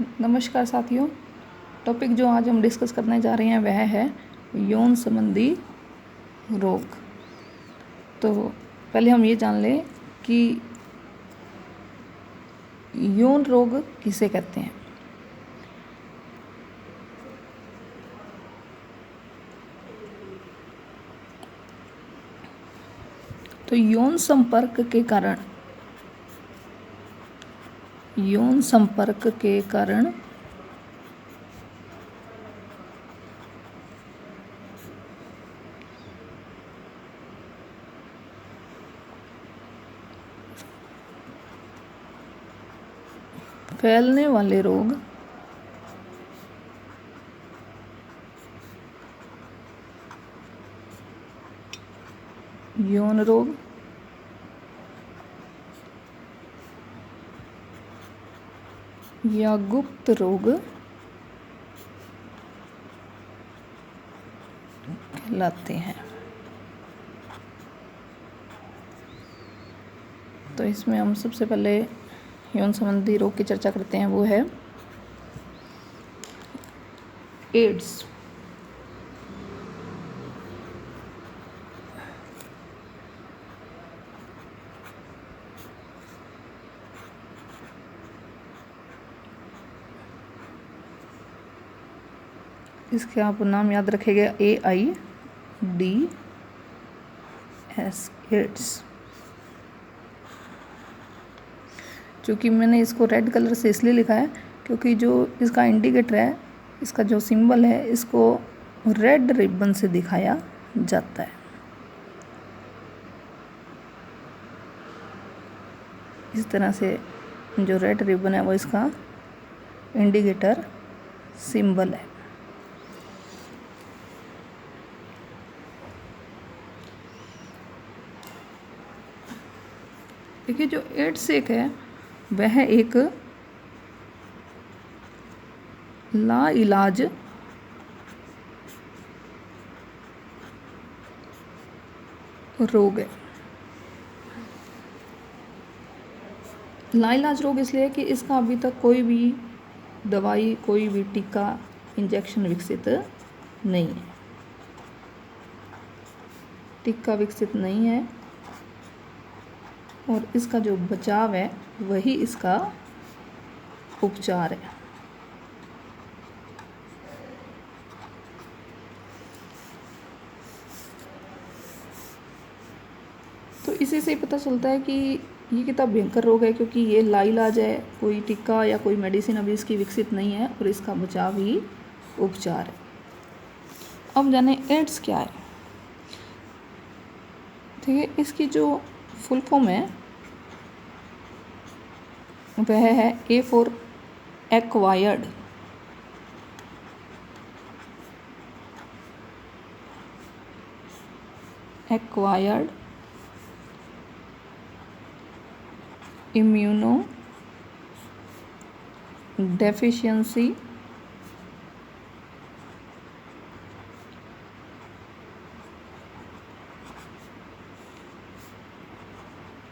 नमस्कार साथियों। टॉपिक जो आज हम डिस्कस करने जा रहे हैं वह है यौन संबंधी रोग। तो पहले हम ये जान लें कि यौन रोग किसे कहते हैं। तो यौन संपर्क के कारण फैलने वाले रोग यौन रोग या गुप्त रोग कहलाते हैं। तो इसमें हम सबसे पहले यौन संबंधी रोग की चर्चा करते हैं, वो है एड्स। इसके आप नाम याद रखेंगे, AIDS, एड्स। क्योंकि मैंने इसको रेड कलर से इसलिए लिखा है क्योंकि जो इसका इंडिकेटर है, इसका जो सिंबल है, इसको रेड रिबन से दिखाया जाता है। इस तरह से जो रेड रिबन है वो इसका इंडिकेटर सिंबल है। देखिए, जो एड्स एक है वह एक लाइलाज रोग है। लाइलाज रोग इसलिए कि इसका अभी तक कोई भी दवाई, कोई भी टीका, इंजेक्शन विकसित नहीं है। टीका विकसित नहीं है और इसका जो बचाव है वही इसका उपचार है। तो इसी से पता चलता है कि ये कितना भयंकर रोग है, क्योंकि ये लाइलाज है, कोई टीका या कोई मेडिसिन अभी इसकी विकसित नहीं है और इसका बचाव ही उपचार है। अब जाने एड्स क्या है। ठीक है, इसकी जो फुल फॉर्म है वह है A for acquired. Immuno deficiency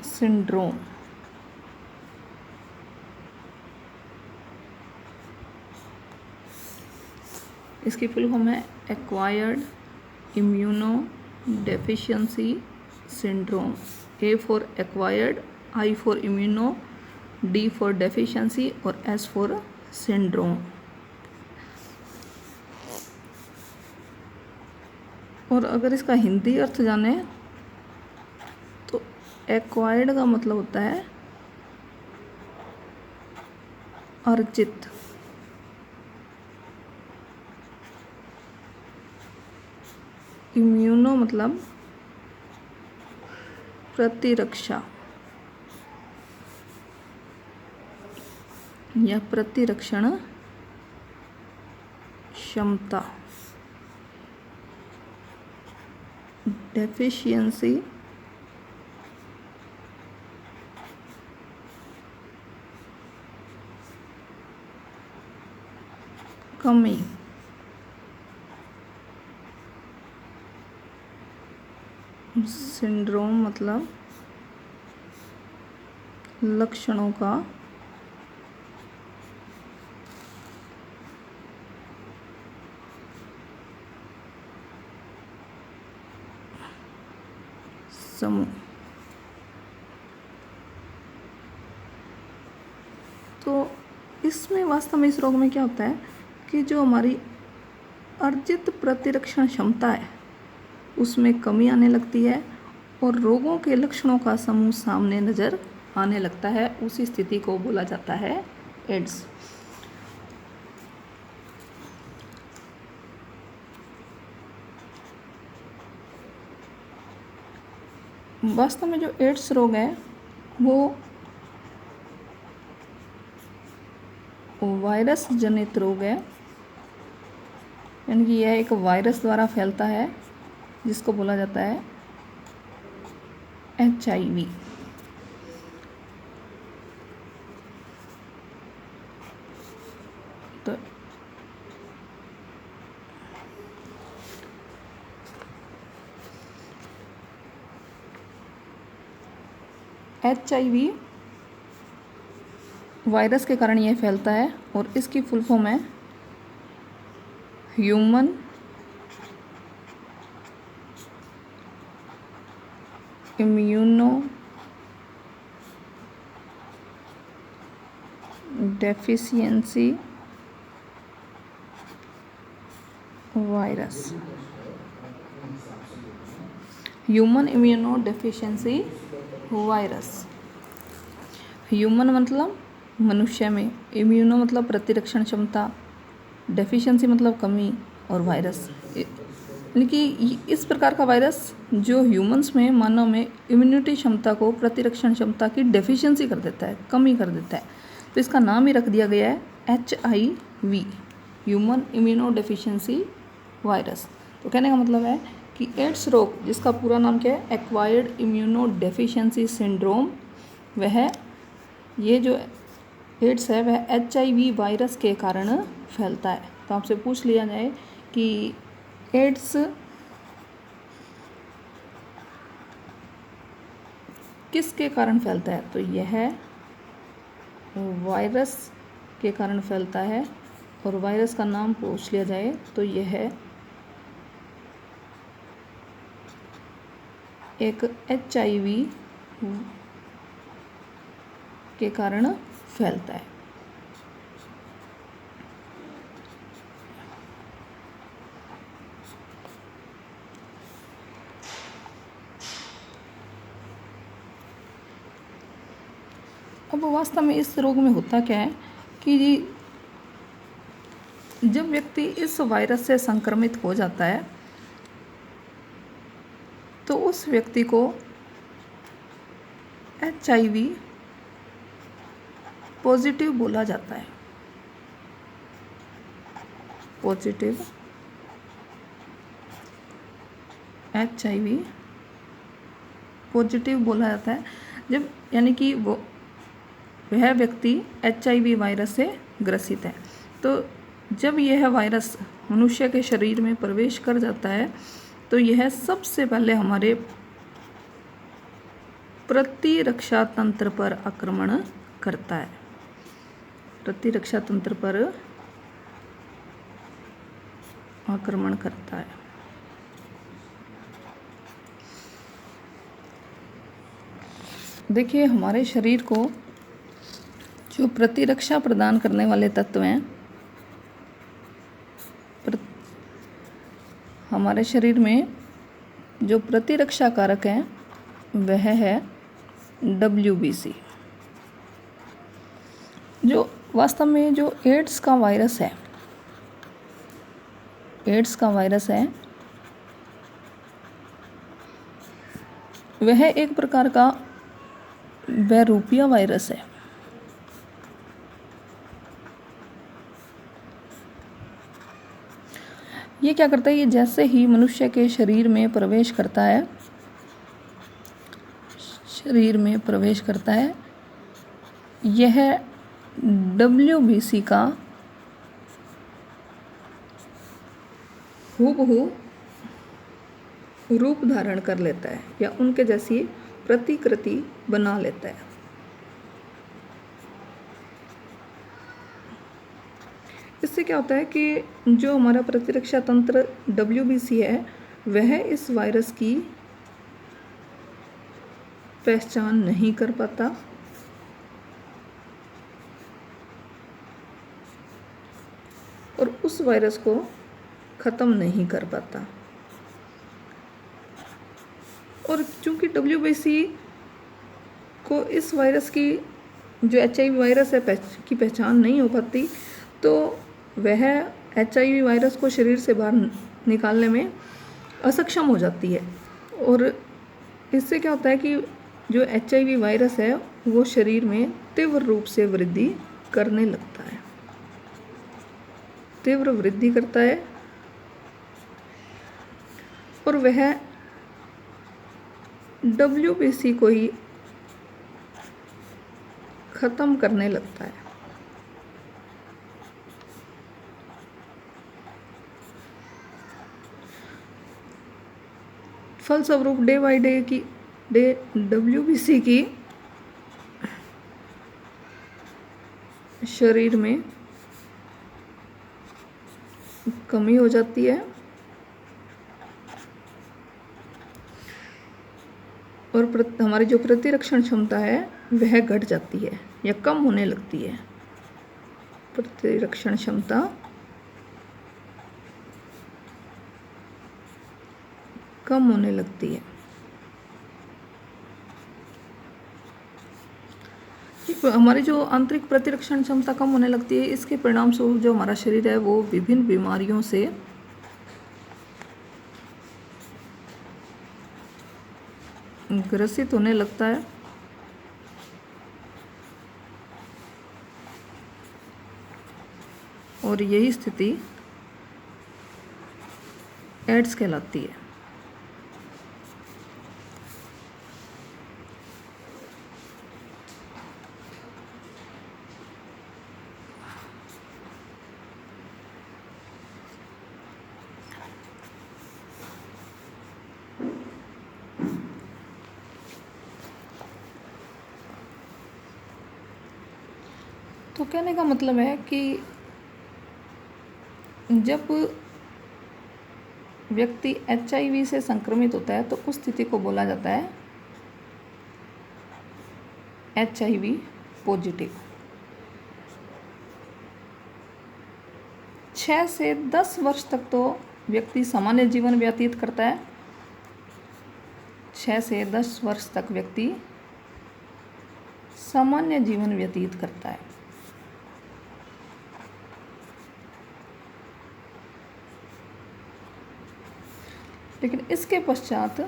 syndrome. इसकी फुल फॉर्म है acquired immuno deficiency syndrome. A for acquired, I for immuno, D for deficiency और S फॉर सिंड्रोम। और अगर इसका हिंदी अर्थ जाने तो एक्वायर्ड का मतलब होता है अर्जित। इम्यूनो मतलब प्रतिरक्षा या प्रतिरक्षण क्षमता। डेफिशिएंसी कमी। सिंड्रोम मतलब लक्षणों का समूह। तो इसमें वास्तव में इस रोग में क्या होता है कि जो हमारी अर्जित प्रतिरक्षण क्षमता है उसमें कमी आने लगती है और रोगों के लक्षणों का समूह सामने नज़र आने लगता है। उसी स्थिति को बोला जाता है एड्स। वास्तव में जो एड्स रोग है वो वायरस जनित रोग है, यानी कि यह एक वायरस द्वारा फैलता है जिसको बोला जाता है HIV। तो HIV वायरस के कारण यह फैलता है और इसकी फुल फॉर्म है human immunodeficiency virus. Human immunodeficiency virus. Human मतलब मनुष्य में, इम्यूनो मतलब प्रतिरक्षण क्षमता, डेफिशिएंसी मतलब कमी, और वायरस यानी कि इस प्रकार का वायरस जो ह्यूमंस में, मानव में इम्यूनिटी क्षमता को, प्रतिरक्षण क्षमता की डेफिशिएंसी कर देता है, कमी कर देता है। तो इसका नाम ही रख दिया गया है HIV, human immunodeficiency virus. तो कहने का मतलब है कि एड्स रोग, जिसका पूरा नाम क्या है, एक्वायर्ड इम्यूनो डेफिशिएंसी सिंड्रोम, वह ये जो एड्स है वह HIV वायरस के कारण फैलता है। तो आपसे पूछ लिया जाए कि एड्स किसके कारण फैलता है, तो यह वायरस के कारण फैलता है। और वायरस का नाम पूछ लिया जाए तो यह एक HIV के कारण फैलता है। अब वास्तव में इस रोग में होता क्या है कि जब व्यक्ति इस वायरस से संक्रमित हो जाता है तो उस व्यक्ति को HIV पॉजिटिव बोला जाता है। पॉजिटिव HIV पॉजिटिव बोला जाता है जब, यानी कि वह व्यक्ति HIV वायरस से ग्रसित है। तो जब यह वायरस मनुष्य के शरीर में प्रवेश कर जाता है तो यह सबसे पहले हमारे प्रतिरक्षा तंत्र पर आक्रमण करता है। प्रतिरक्षा तंत्र पर आक्रमण करता है। देखिए, हमारे शरीर को जो प्रतिरक्षा प्रदान करने वाले तत्व हैं, हमारे शरीर में जो प्रतिरक्षा कारक है वह है WBC। जो वास्तव में जो एड्स का वायरस है, एड्स का वायरस है वह एक प्रकार का बहरूपिया वायरस है। ये क्या करता है, ये जैसे ही मनुष्य के शरीर में प्रवेश करता है, शरीर में प्रवेश करता है, यह WBC का हूबहू रूप धारण कर लेता है या उनके जैसी प्रतिकृति बना लेता है। इससे क्या होता है कि जो हमारा प्रतिरक्षा तंत्र WBC है वह इस वायरस की पहचान नहीं कर पाता और उस वायरस को ख़त्म नहीं कर पाता। और चूँकि WBC को इस वायरस की जो HIV वायरस है की पहचान नहीं हो पाती, तो वह HIV वायरस को शरीर से बाहर निकालने में असक्षम हो जाती है। और इससे क्या होता है कि जो HIV वायरस है वो शरीर में तीव्र रूप से वृद्धि करने लगता है, तीव्र वृद्धि करता है और वह WBC को ही खत्म करने लगता है। फलस्वरूप डे बाय डे WBC की शरीर में कमी हो जाती है और हमारी जो प्रतिरक्षण क्षमता है वह घट जाती है या कम होने लगती है। प्रतिरक्षण क्षमता कम होने लगती है। हमारी जो आंतरिक प्रतिरक्षण क्षमता कम होने लगती है, इसके परिणाम स्वरूप जो हमारा शरीर है वो विभिन्न बीमारियों से ग्रसित होने लगता है। और यही स्थिति एड्स कहलाती है। तो कहने का मतलब है कि जब व्यक्ति HIV से संक्रमित होता है तो उस स्थिति को बोला जाता है HIV पॉजिटिव। 6 से 10 वर्ष तक तो व्यक्ति सामान्य जीवन व्यतीत करता है। 6 से 10 वर्ष तक व्यक्ति सामान्य जीवन व्यतीत करता है। लेकिन इसके पश्चात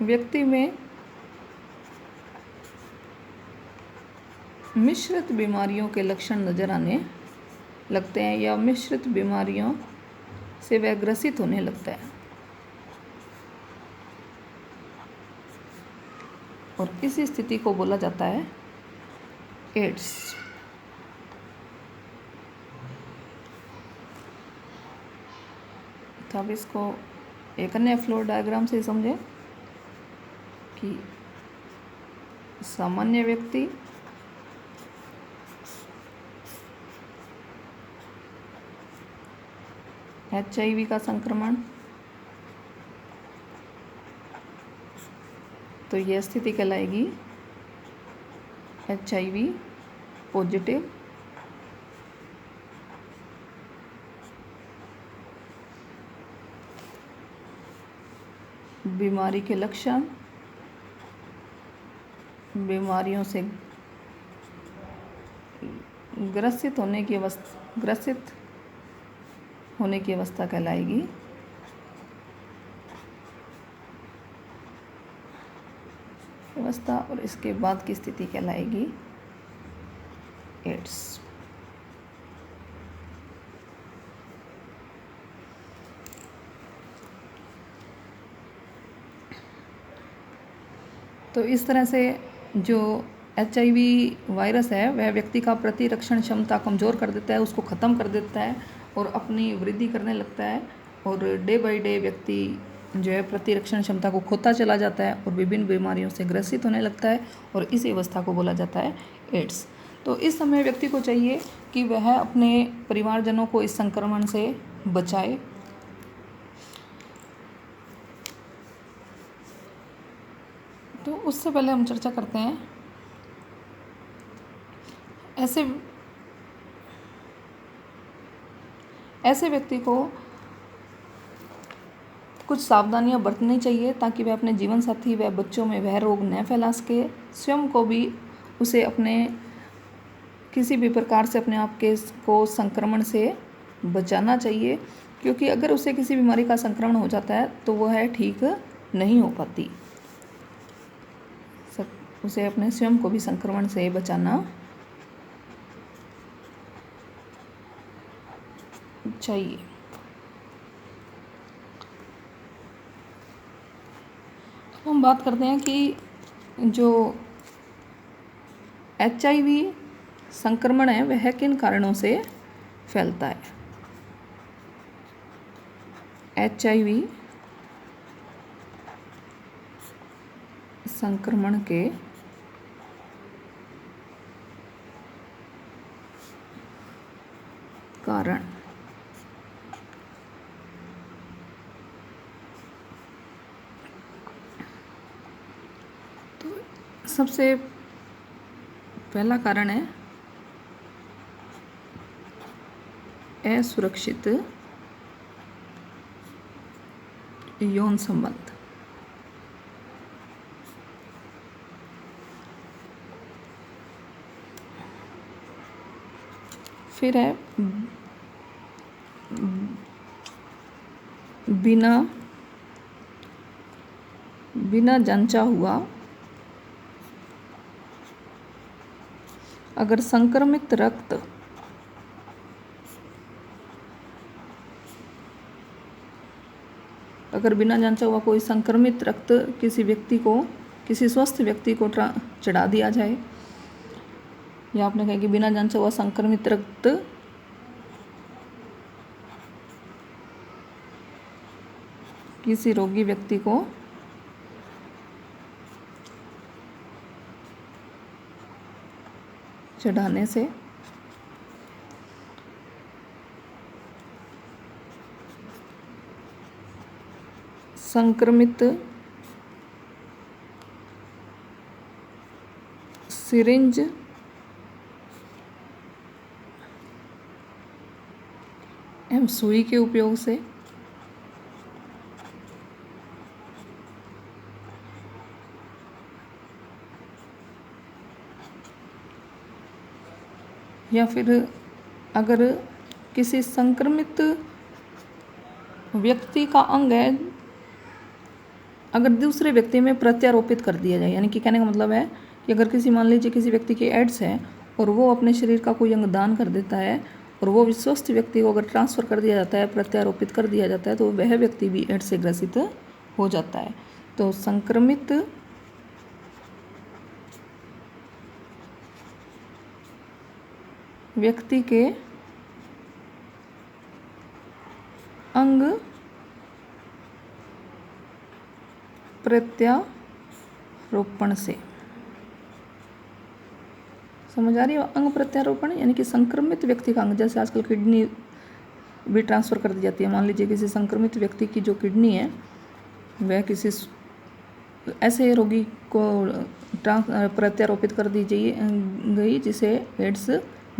व्यक्ति में मिश्रित बीमारियों के लक्षण नजर आने लगते हैं या मिश्रित बीमारियों से वह ग्रसित होने लगता है। और इस स्थिति को बोला जाता है एड्स। तो अब इसको एक अन्य फ्लो डायग्राम से समझें कि सामान्य व्यक्ति HIV का संक्रमण, तो यह स्थिति कहलाएगी HIV पॉजिटिव। बीमारी के लक्षण, बीमारियों से ग्रसित होने की अवस्था कहलाएगी अवस्था, और इसके बाद की स्थिति कहलाएगी एड्स। तो इस तरह से जो HIV वायरस है वह व्यक्ति का प्रतिरक्षण क्षमता कमज़ोर कर देता है, उसको ख़त्म कर देता है और अपनी वृद्धि करने लगता है। और डे बाय डे व्यक्ति जो है प्रतिरक्षण क्षमता को खोता चला जाता है और विभिन्न बीमारियों से ग्रसित होने लगता है और इसी अवस्था को बोला जाता है एड्स। तो इस समय व्यक्ति को चाहिए कि वह अपने परिवारजनों को इस संक्रमण से बचाए। तो उससे पहले हम चर्चा करते हैं ऐसे व्यक्ति को कुछ सावधानियां बरतनी चाहिए ताकि वह अपने जीवन साथी व बच्चों में वह रोग न फैला सके। स्वयं को भी उसे अपने किसी भी प्रकार से अपने आप के को संक्रमण से बचाना चाहिए, क्योंकि अगर उसे किसी बीमारी का संक्रमण हो जाता है तो वह ठीक नहीं हो पाती। उसे अपने स्वयं को भी संक्रमण से बचाना चाहिए। हम बात करते हैं कि जो HIV संक्रमण है वह किन कारणों से फैलता है। HIV संक्रमण के कारण तो सबसे पहला कारण है असुरक्षित यौन संबंध। फिर है बिना जांचा हुआ अगर संक्रमित रक्त बिना जांचा हुआ कोई संक्रमित रक्त किसी स्वस्थ व्यक्ति को चढ़ा दिया जाए, या आपने कहा कि बिना जांचा हुआ संक्रमित रक्त किसी रोगी व्यक्ति को चढ़ाने से संक्रमित सिरिंज एवं सुई के उपयोग से या फिर अगर किसी संक्रमित व्यक्ति का अंग है अगर दूसरे व्यक्ति में प्रत्यारोपित कर दिया जाए, यानी कि कहने का मतलब है कि अगर मान लीजिए किसी व्यक्ति की एड्स है और वो अपने शरीर का कोई अंग दान कर देता है और वो स्वस्थ व्यक्ति को अगर ट्रांसफ़र कर दिया जाता है, प्रत्यारोपित कर दिया जाता है, तो वह व्यक्ति भी एड्स से ग्रसित हो जाता है। तो संक्रमित व्यक्ति के अंग प्रत्यारोपण से, समझ आ रही है? अंग प्रत्यारोपण यानी कि संक्रमित व्यक्ति का अंग, जैसे आजकल किडनी भी ट्रांसफ़र कर दी जाती है। मान लीजिए किसी संक्रमित व्यक्ति की जो किडनी है वह किसी ऐसे रोगी को प्रत्यारोपित कर दी गई जिसे एड्स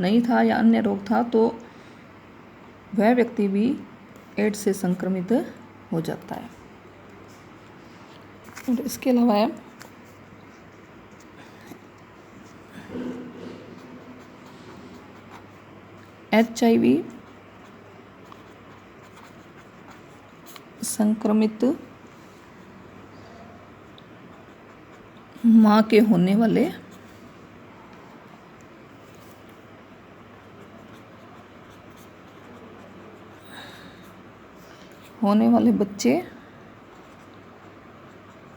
नहीं था या अन्य रोग था, तो वह व्यक्ति भी एड्स से संक्रमित हो जाता है। और इसके अलावा है HIV संक्रमित मां के होने वाले बच्चे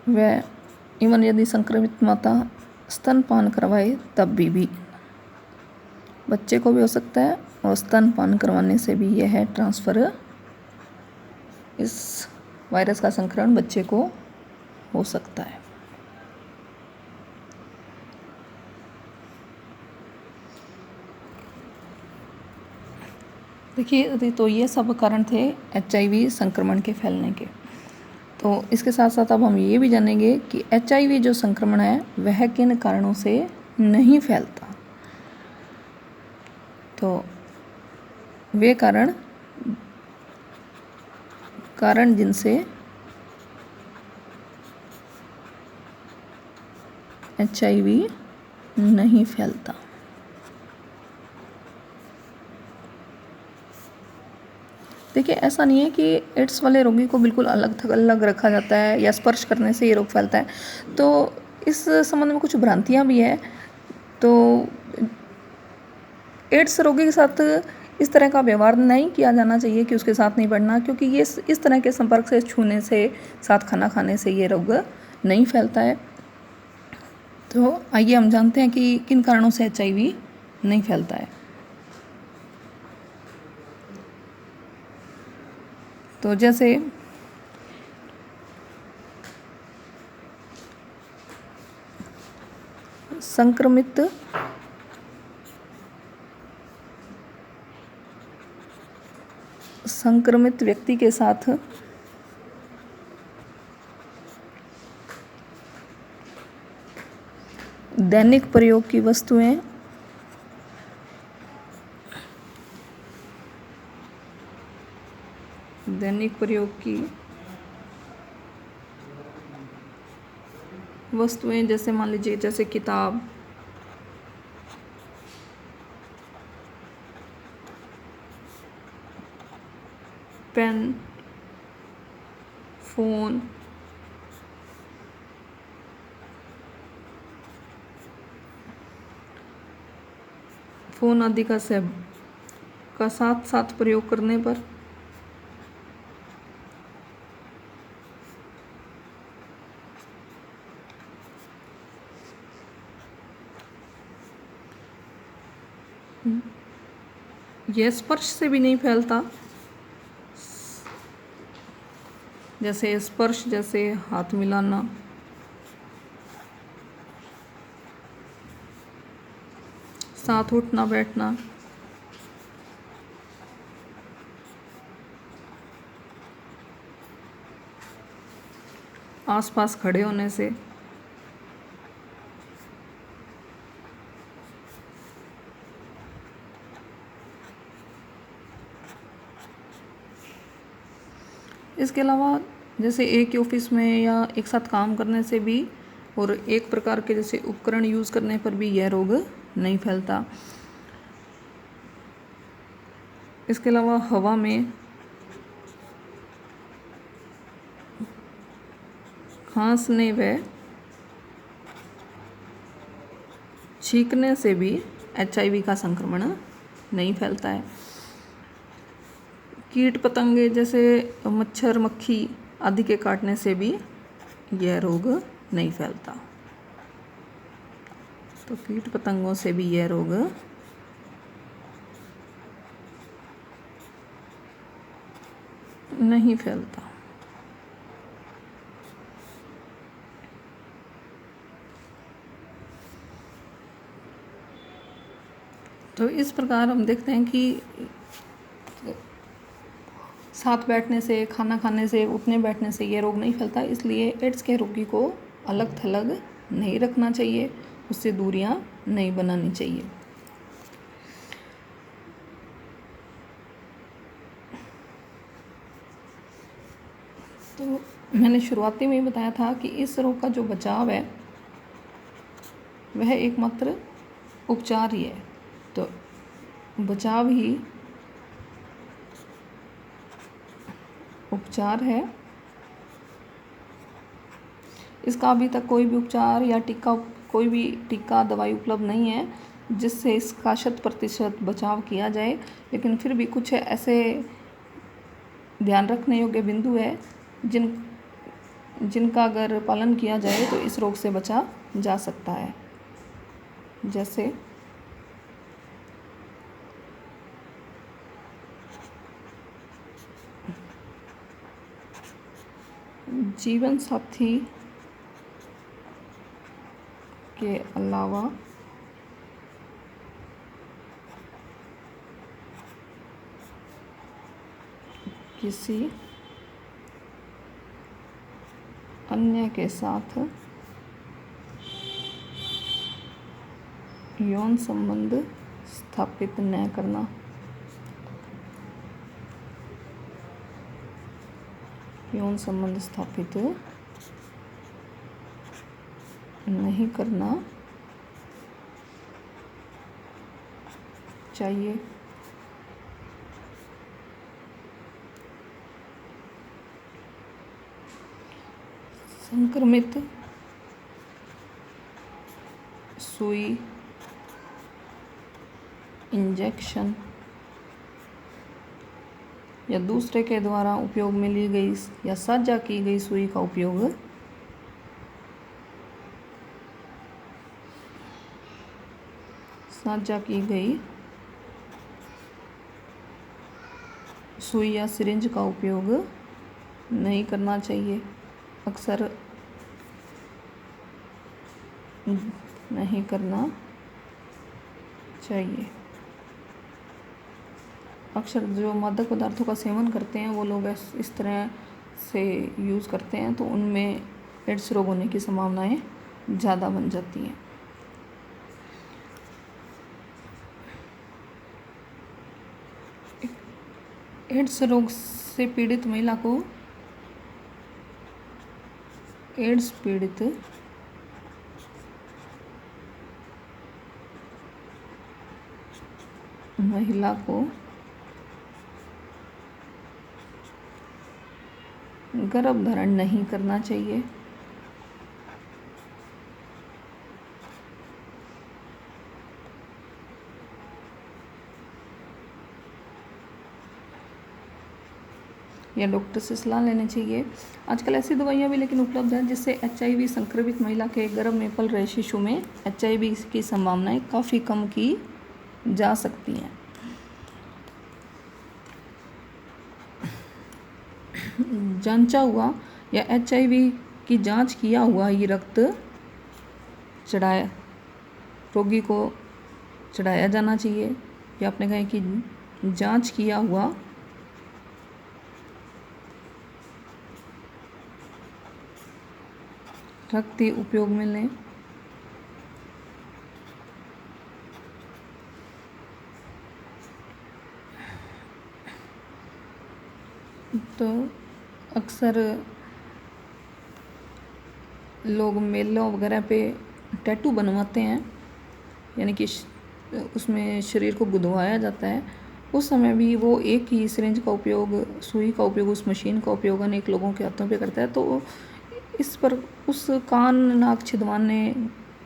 व इवन यदि संक्रमित माता स्तनपान करवाए तब भी बच्चे को भी हो सकता है, और स्तनपान करवाने से भी यह ट्रांसफ़र, इस वायरस का संक्रमण बच्चे को हो सकता है। देखिए, तो ये सब कारण थे HIV संक्रमण के फैलने के। तो इसके साथ साथ अब हम ये भी जानेंगे कि HIV जो संक्रमण है वह किन कारणों से नहीं फैलता। तो वे कारण जिनसे HIV नहीं फैलता। देखिए, ऐसा नहीं है कि एड्स वाले रोगी को बिल्कुल अलग अलग रखा जाता है या स्पर्श करने से ये रोग फैलता है। तो इस संबंध में कुछ भ्रांतियाँ भी है। तो एड्स रोगी के साथ इस तरह का व्यवहार नहीं किया जाना चाहिए कि उसके साथ नहीं बढ़ना, क्योंकि ये इस तरह के संपर्क से, छूने से, साथ खाना खाने से ये रोग नहीं फैलता है। तो आइए हम जानते हैं कि किन कारणों से HIV नहीं फैलता है। तो जैसे संक्रमित व्यक्ति के साथ दैनिक प्रयोग की वस्तुएं जैसे मान लीजिए जैसे किताब, पेन, फोन आदि का साथ प्रयोग करने पर यह स्पर्श से भी नहीं फैलता। जैसे स्पर्श, जैसे हाथ मिलाना, साथ उठना बैठना, आसपास खड़े होने से, इसके अलावा जैसे एक ही ऑफिस में या एक साथ काम करने से भी और एक प्रकार के जैसे उपकरण यूज़ करने पर भी यह रोग नहीं फैलता। इसके अलावा हवा में खांसने व छींकने से भी HIV का संक्रमण नहीं फैलता है। कीट पतंगे जैसे मच्छर, मक्खी आदि के काटने से भी यह रोग नहीं फैलता। तो कीट पतंगों से भी यह रोग नहीं फैलता। तो इस प्रकार हम देखते हैं कि साथ बैठने से, खाना खाने से, उठने बैठने से ये रोग नहीं फैलता। इसलिए एड्स के रोगी को अलग थलग नहीं रखना चाहिए, उससे दूरियां नहीं बनानी चाहिए। तो मैंने शुरुआती में ही बताया था कि इस रोग का जो बचाव है वह एकमात्र उपचार ही है। तो बचाव ही उपचार है। इसका अभी तक कोई भी उपचार या कोई भी टीका, दवाई उपलब्ध नहीं है जिससे इसका 100% बचाव किया जाए। लेकिन फिर भी कुछ ऐसे ध्यान रखने योग्य बिंदु है जिनका अगर पालन किया जाए तो इस रोग से बचा जा सकता है। जैसे जीवन साथी के अलावा किसी अन्य के साथ यौन संबंध स्थापित न करना। यौन संबंध स्थापित नहीं करना चाहिए। संक्रमित सुई, इंजेक्शन या दूसरे के द्वारा उपयोग में ली गई या साझा की गई सुई का उपयोग साझा की गई सुई या सिरिंज का उपयोग नहीं करना चाहिए। अक्सर नहीं करना चाहिए। अक्सर जो मादक पदार्थों का सेवन करते हैं वो लोग इस तरह से यूज़ करते हैं तो उनमें एड्स रोग होने की संभावनाएं ज़्यादा बन जाती हैं। एड्स रोग से पीड़ित महिला को एड्स पीड़ित महिला को गर्भधारण नहीं करना चाहिए। या डॉक्टर से सलाह लेनी चाहिए। आजकल ऐसी दवाइयाँ भी लेकिन उपलब्ध हैं जिससे HIV संक्रमित महिला के गर्भ में पल रहे शिशु में HIV की संभावनाएं काफ़ी कम की जा सकती हैं। जांचा हुआ या HIV की जांच किया हुआ ये रक्त चढ़ाया रोगी को चढ़ाया जाना चाहिए। या आपने कहा कि जांच किया हुआ रक्त ही उपयोग में लें। तो अक्सर लोग मेलों वगैरह पे टैटू बनवाते हैं, यानी कि उसमें शरीर को गुदवाया जाता है। उस समय भी वो एक ही सिरिंज का उपयोग, सुई का उपयोग, उस मशीन का उपयोग अनेक लोगों के हाथों पे करता है। तो इस पर उस कान नाक छिदवाने,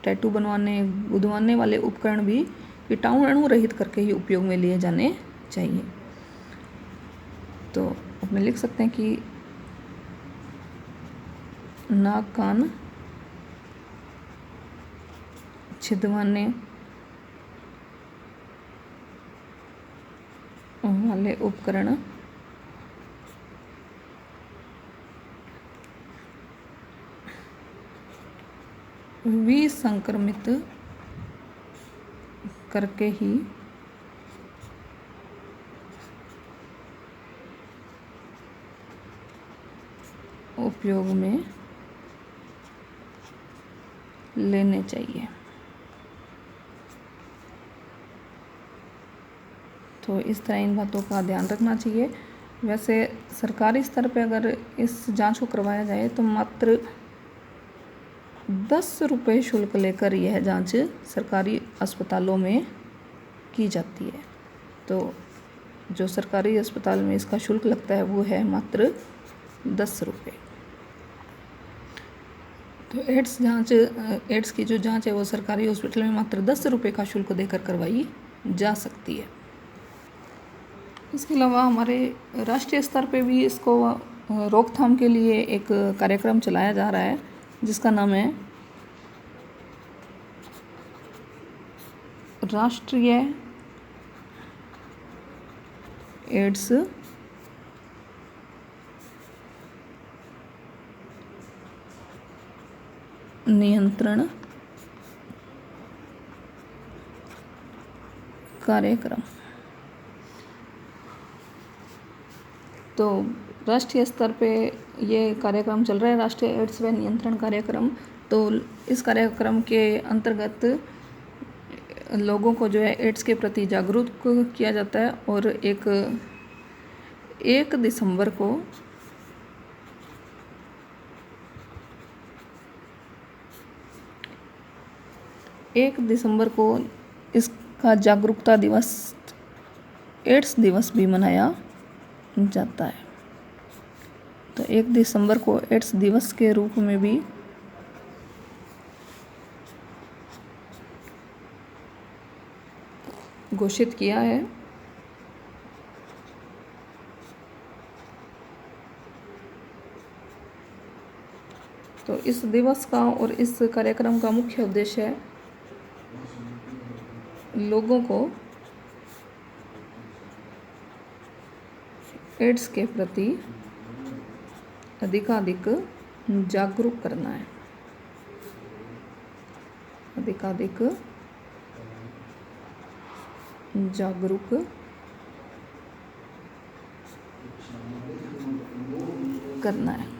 टैटू बनवाने, गुदवाने वाले उपकरण भी कीटाणु रहित करके ही उपयोग में लिए जाने चाहिए। तो उसमें लिख सकते हैं कि नाक कान छिदवाने वाले उपकरण विसंक्रमित करके ही उपयोग में लेने चाहिए। तो इस तरह इन बातों का ध्यान रखना चाहिए। वैसे सरकारी स्तर पे अगर इस जांच को करवाया जाए तो मात्र 10 रुपये शुल्क लेकर यह जांच सरकारी अस्पतालों में की जाती है। तो जो सरकारी अस्पताल में इसका शुल्क लगता है वो है मात्र 10 रुपये। तो एड्स की जो जांच है वो सरकारी हॉस्पिटल में मात्र 10 रुपये का शुल्क देकर करवाई जा सकती है। इसके अलावा हमारे राष्ट्रीय स्तर पे भी इसको रोकथाम के लिए एक कार्यक्रम चलाया जा रहा है जिसका नाम है राष्ट्रीय एड्स नियंत्रण कार्यक्रम। तो राष्ट्रीय स्तर पे ये कार्यक्रम चल रहा है, राष्ट्रीय एड्स व नियंत्रण कार्यक्रम। तो इस कार्यक्रम के अंतर्गत लोगों को जो है एड्स के प्रति जागरूक किया जाता है और 1 दिसंबर को इसका जागरूकता दिवस, एड्स दिवस भी मनाया जाता है। तो 1 दिसंबर को एड्स दिवस के रूप में भी घोषित किया है। तो इस दिवस का और इस कार्यक्रम का मुख्य उद्देश्य है लोगों को एड्स के प्रति अधिकाधिक जागरूक करना है, अधिकाधिक जागरूक करना है।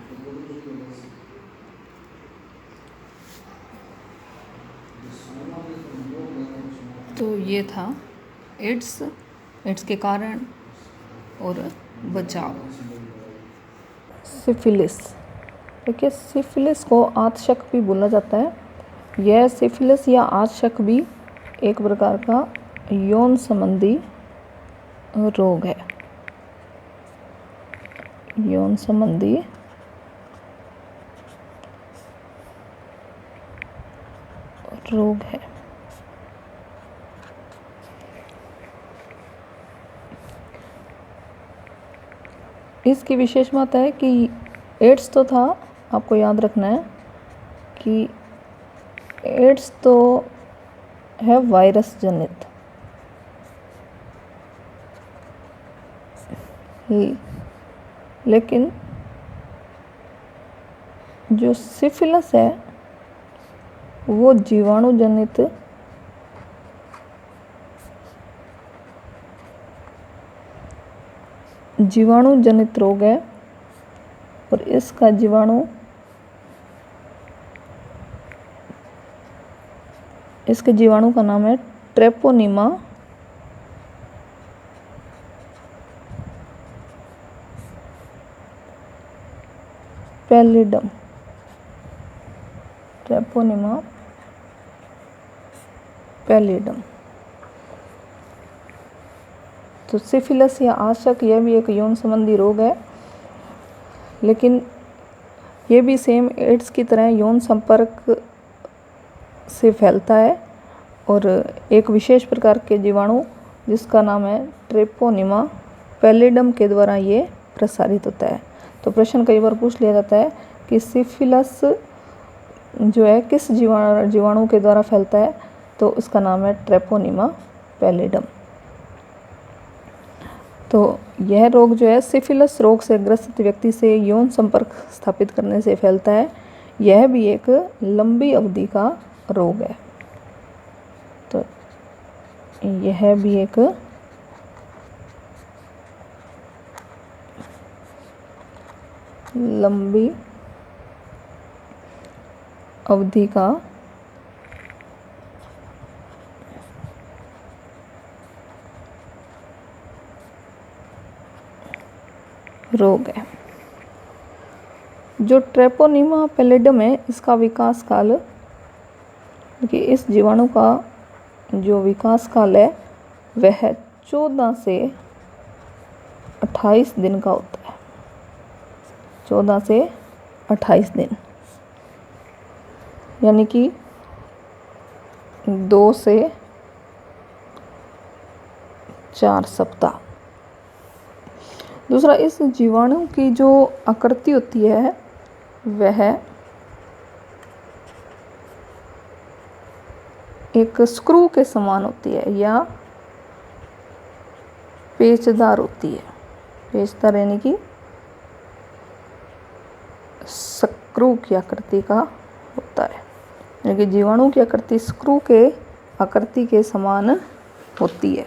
तो ये था एड्स के कारण और बचाव। सिफिलिस, देखिए सिफिलिस को आंतशक भी बोला जाता है। यह सिफिलिस या आंतशक भी एक प्रकार का यौन संबंधी रोग है, यौन संबंधी रोग है। इसकी विशेष बात है कि एड्स तो था, आपको याद रखना है कि एड्स तो है वायरस जनित, लेकिन जो सिफिलिस है वो जीवाणु जनित रोग है और इसका इसके जीवाणु का नाम है ट्रेपोनिमा पैलिडम। Treponema pallidum. तो सिफिलिस या आंतशक यह भी एक यौन संबंधी रोग है, लेकिन ये भी सेम एड्स की तरह यौन संपर्क से फैलता है और एक विशेष प्रकार के जीवाणु जिसका नाम है ट्रेपोनिमा पैलिडम के द्वारा ये प्रसारित होता है। तो प्रश्न कई बार पूछ लिया जाता है कि सिफिलिस जो है किस जीवाणु के द्वारा फैलता है, तो उसका नाम है ट्रेपोनिमा पैलिडम। तो यह रोग जो है सिफिलिस रोग से ग्रसित व्यक्ति से यौन संपर्क स्थापित करने से फैलता है। यह भी एक लंबी अवधि का रोग है। तो यह भी एक लंबी अवधि का रोग है। जो ट्रेपोनिमा पैलिडम है इसका विकास काल, कि इस जीवाणु का जो विकास काल है वह 14 से 28 दिन का होता है। 14 से 28 दिन, यानी कि 2 से 4 सप्ताह। दूसरा, इस जीवाणु की जो आकृति होती है वह एक स्क्रू के समान होती है या पेचदार होती है। पेचदार यानी कि स्क्रू की आकृति का होता है, यानी कि जीवाणु की आकृति स्क्रू के आकृति के समान होती है।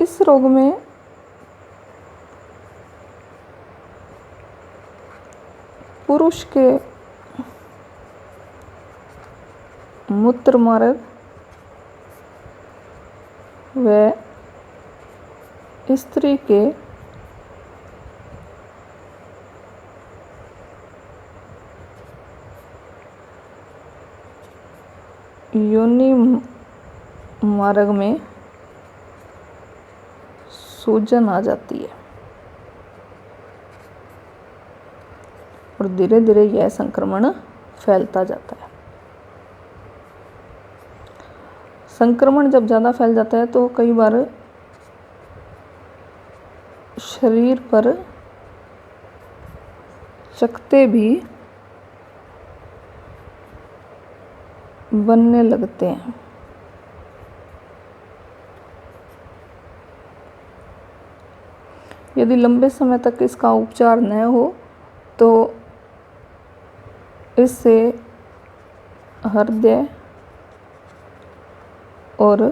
इस इस रोग में पुरुष के मूत्र मार्ग व स्त्री के योनि मार्ग में सूजन आ जाती है और धीरे धीरे यह संक्रमण फैलता जाता है। संक्रमण जब ज़्यादा फैल जाता है तो कई बार शरीर पर चकत्ते भी बनने लगते हैं। यदि लंबे समय तक इसका उपचार न हो तो इससे हृदय और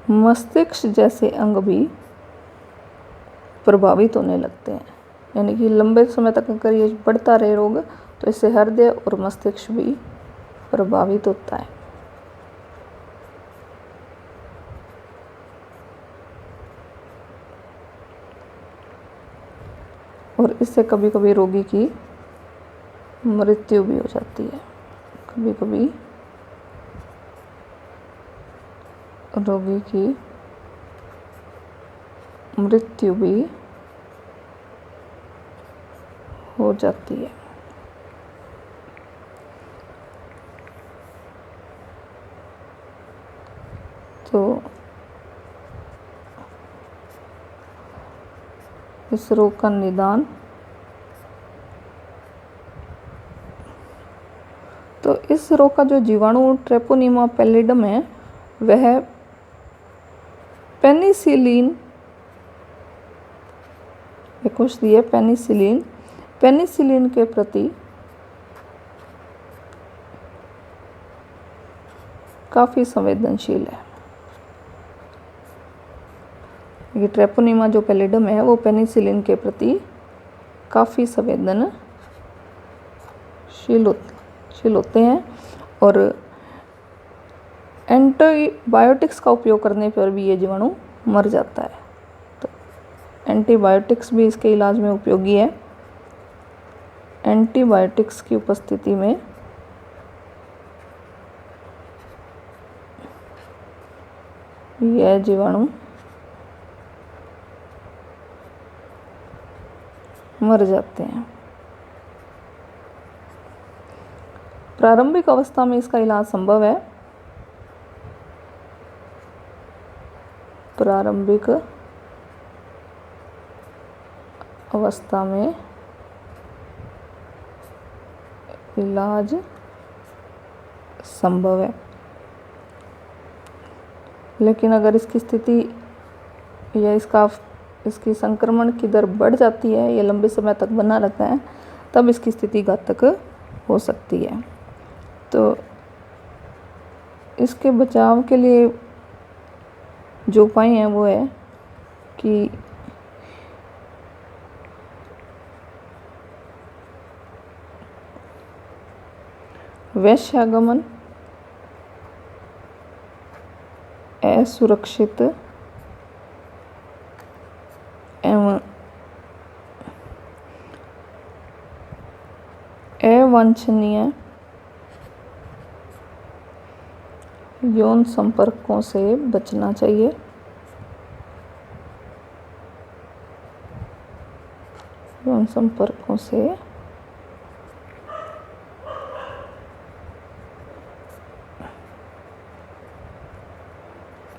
मस्तिष्क जैसे अंग भी प्रभावित होने लगते हैं। यानी कि लंबे समय तक अगर ये बढ़ता रहे रोग तो इससे हृदय और मस्तिष्क भी प्रभावित होता है। और इससे कभी कभी रोगी की मृत्यु भी हो जाती है। कभी कभी रोगी की मृत्यु भी हो जाती है। तो इस रोग का निदान, तो इस रोग का जो जीवाणु ट्रेपोनीमा पैलिडम है वह पेनिसिलिन, एक औषधि है पेनिसिलिन के प्रति काफ़ी संवेदनशील है। ये ट्रेपोनीमा जो पैलिडम है वो पेनिसिलिन के प्रति काफ़ी संवेदनशील होते हैं और एंटीबायोटिक्स का उपयोग करने पर भी ये जीवाणु मर जाता है। तो एंटीबायोटिक्स भी इसके इलाज में उपयोगी है। एंटीबायोटिक्स की उपस्थिति में यह जीवाणु मर जाते हैं। प्रारंभिक अवस्था में इसका इलाज संभव है। प्रारंभिक अवस्था में इलाज संभव है, लेकिन अगर इसकी स्थिति या इसकी संक्रमण की दर बढ़ जाती है या लंबे समय तक बना रहता है तब इसकी स्थिति घातक हो सकती है। तो इसके बचाव के लिए जो उपाय हैं वो है कि वैश्यागमन, असुरक्षित एवं अवांछनीय यौन संपर्कों से बचना चाहिए। यौन संपर्कों से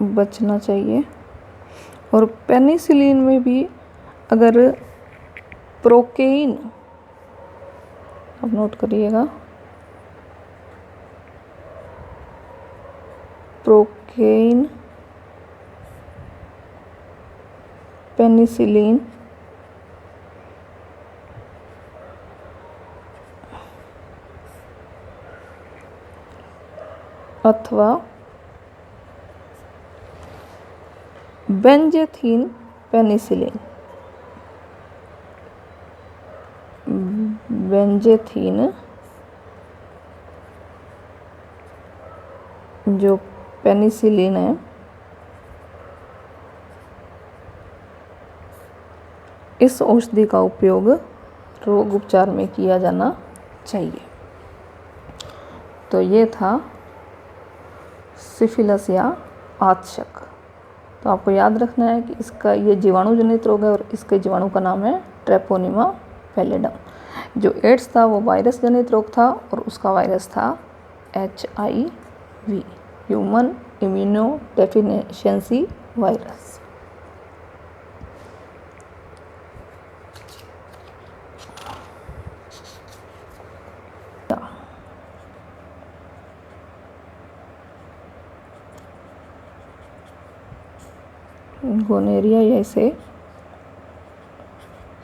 बचना चाहिए। और पेनिसिलिन में भी अगर प्रोकेइन, आप नोट करिएगा, प्रोकेइन, पेनिसिलिन अथवा बेंजेथीन पेनिसिलिन, बेंजेथीन जो पेनिसिलिन है इस औषधि का उपयोग रोग उपचार में किया जाना चाहिए। तो ये था सिफिलिस या आतशक। तो आपको याद रखना है कि इसका ये जीवाणु जनित रोग है और इसके जीवाणु का नाम है ट्रेपोनिमा पैलिडम। जो एड्स था वो वायरस जनित रोग था और उसका वायरस था HIV, human immunodeficiency virus. Gonorrhoea या इसे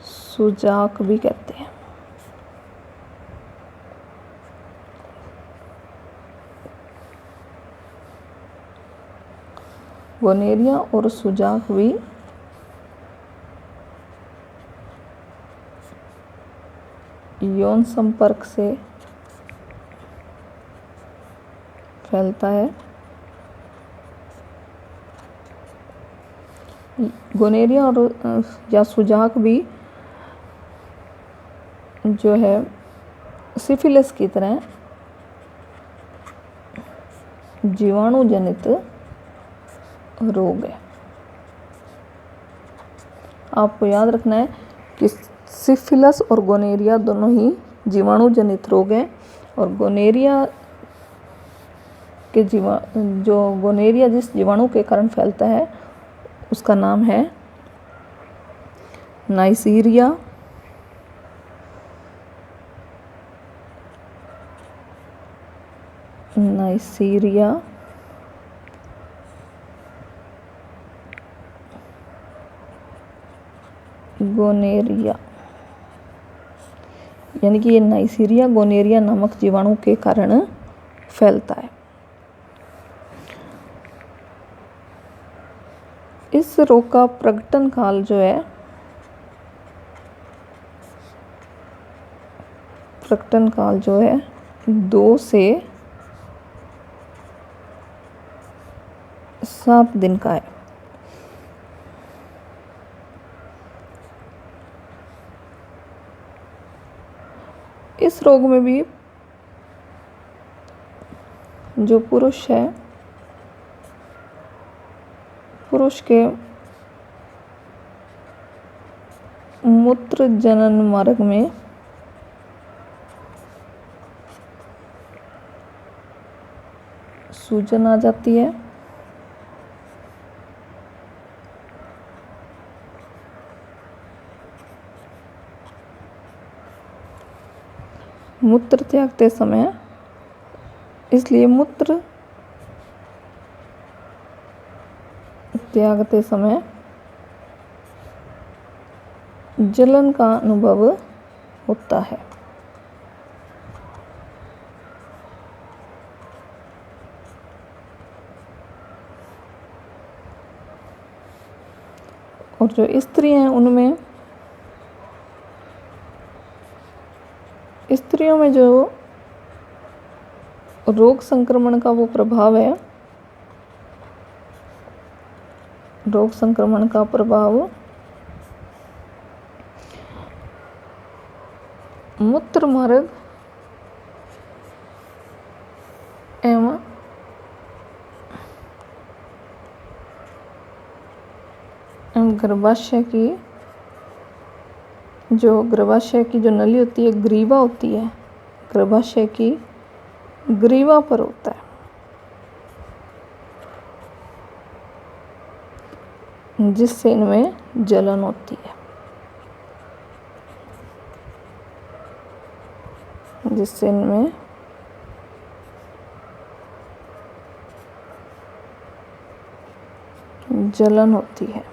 सुजाक भी कहते हैं। गोनेरिया और सुजाक भी यौन संपर्क से फैलता है। गोनेरिया और या सुजाक भी जो है सिफिलिस की तरह जीवाणु जनित रोग है। आपको याद रखना है कि सिफिलिस और गोनेरिया दोनों ही जीवाणु जनित रोग हैं और गोनेरिया के गोनेरिया जिस जीवाणु के कारण फैलता है उसका नाम है नाइसीरिया, गोनेरिया, यानी कि ये नाइसीरिया गोनेरिया नामक जीवाणु के कारण फैलता है। इस रोग का प्रकटन काल जो है प्रकटन काल जो है 2 से 7 दिन का है। इस रोग में भी जो पुरुष है, पुरुष के मूत्र जनन मार्ग में सूजन आ जाती है। मूत्र त्यागते समय, इसलिए मूत्र त्यागते समय जलन का अनुभव होता है। और जो स्त्री हैं उनमें, स्त्रियों में जो रोग संक्रमण का वो प्रभाव है, रोग संक्रमण का प्रभाव मूत्र मार्ग एवं गर्भाशय की जो नली होती है, ग्रीवा होती है, गर्भाशय की ग्रीवा पर होता है, जिससे इनमें जलन होती है, जिससे इनमें जलन होती है।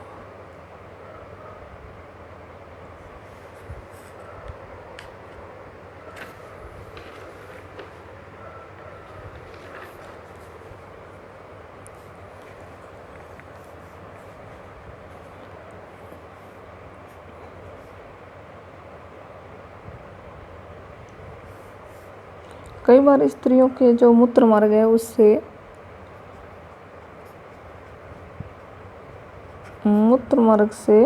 कई बार स्त्रियों के जो मूत्र मार्ग है उससे मूत्र मार्ग से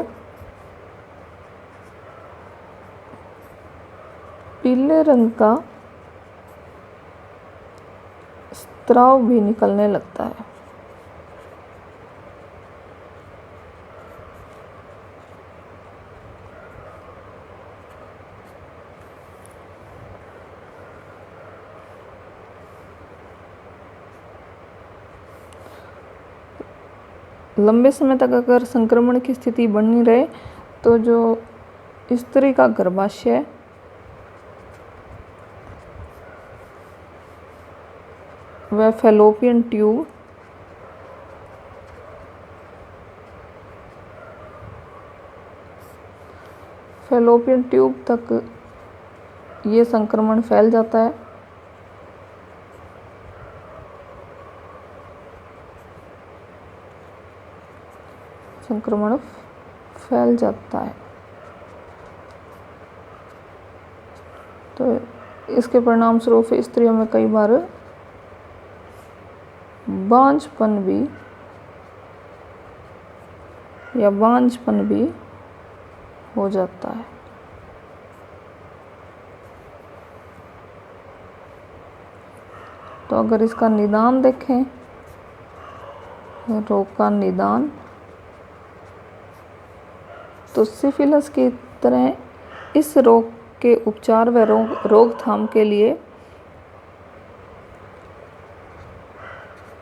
पीले रंग का स्राव भी निकलने लगता है। लंबे समय तक अगर संक्रमण की स्थिति बनी रहे तो जो स्त्री का गर्भाशय व फैलोपियन ट्यूब तक ये संक्रमण फैल जाता है। संक्रमण फैल जाता है तो इसके परिणाम स्वरूप स्त्रियों में कई बार बांझपन भी हो जाता है। तो अगर इसका निदान देखें, रोग का निदान, तो सिफिलिस की तरह इस रोग के उपचार व रोकथाम के लिए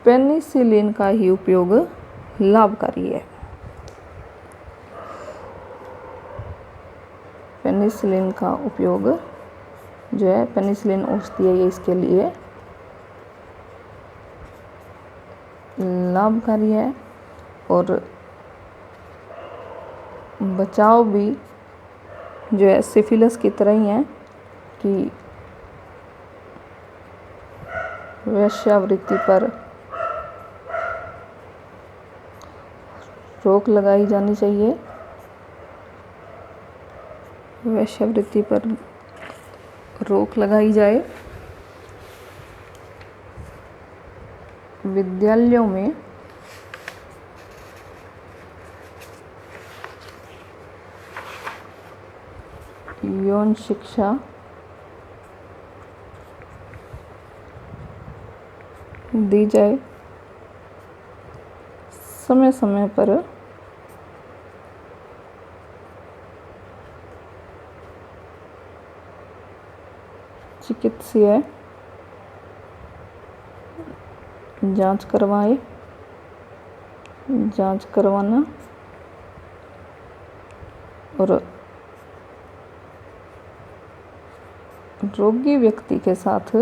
पेनिसिलिन का ही उपयोग लाभकारी है। पेनिसिलिन का उपयोग जो है, पेनिसिलिन औषधि है, ये इसके लिए लाभकारी है और बचाव भी जो है सिफिलिस की तरह ही है कि वेश्यावृत्ति पर रोक लगाई जानी चाहिए। वेश्यावृत्ति पर रोक लगाई जाए। विद्यालयों में यौन शिक्षा दी जाए। समय समय पर चिकित्सीय जांच करवाना और रोगी व्यक्ति के साथ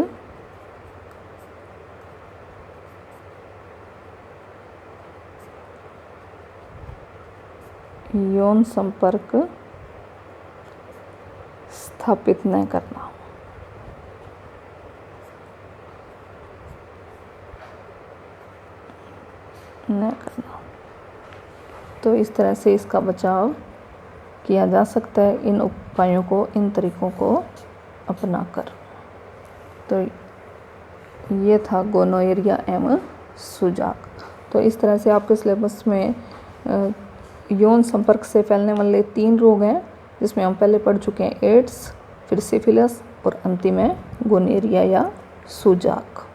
यौन संपर्क स्थापित न करना। तो इस तरह से इसका बचाव किया जा सकता है, इन उपायों को, इन तरीकों को अपनाकर। तो ये था गोनोरिया एवं सुजाक। तो इस तरह से आपके सिलेबस में यौन संपर्क से फैलने वाले 3 रोग हैं, जिसमें हम पहले पढ़ चुके हैं एड्स, फिर सिफिलिस और अंतिम है गोनोरिया या सुजाक।